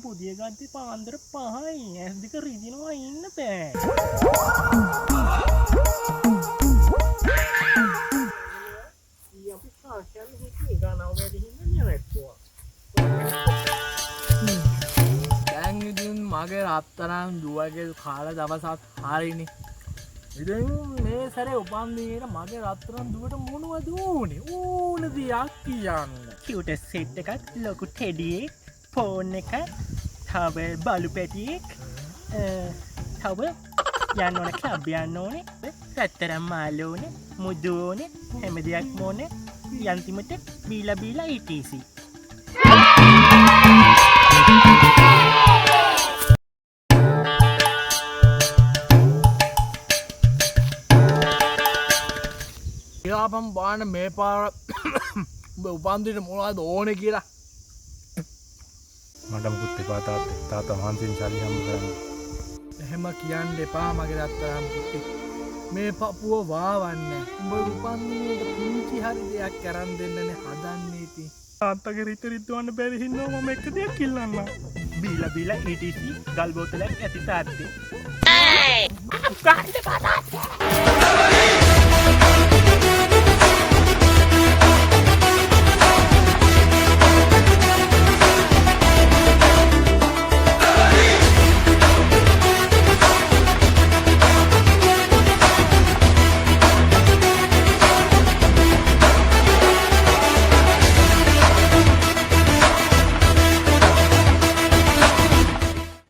පොදිය ගත්තේ පාන්දර 5යි. ඇස් දෙක රිදිනවා ඉන්න බෑ. අපි සාකච්ඡා හිතේ ගානව වැඩි හින්දා නැවැත්තුවා. දැන් ඉතින් මගේ රත්තරන් දුවගේ කාලා දවසක් හරිනේ. ඉතින් මේ සැරේ උපන්දිනේට මගේ රත්තරන් දුවට මොනවද ඕනේ? ඕන දෙයක් කියන්න. කියුට් සෙට් එකක්, ලොකු ටෙඩි එකක්, ෆෝන් එක, තව බලු පැටියෙක්, තව යන්න ඕනේ ක්ලබ් යන්න ඕනේ, රත්තරන් මාල ඕනේ, මුදු ඕනේ, හැම දෙයක්ම ඕනේ. යන්තිමට බීලා ETC. යාපම් බාන මේ පාර උපන්දිනේට මොනවද ඕනේ කියලා. මට මුකුත් එපා තාත්තා මහන්සියෙන් සල්ලි හම්බ කරන්න. එහෙම කියන්න එපා මගේ රත්තරන් පුතේ. මේ පපුව වාවන්නේ. උඹ උපන්දිනේට පුංචි හරි දෙයක් කරන් දෙන්නනේ හදන්නේ ඉතින්. තාත්තගේ රිත රිද්දවන්න බැරි හින්දා මම එක දෙයක් ඉල්ලන්නම්. බීලා ETC ගල් බෝතලයක් ඇති තාත්තේ. Hey!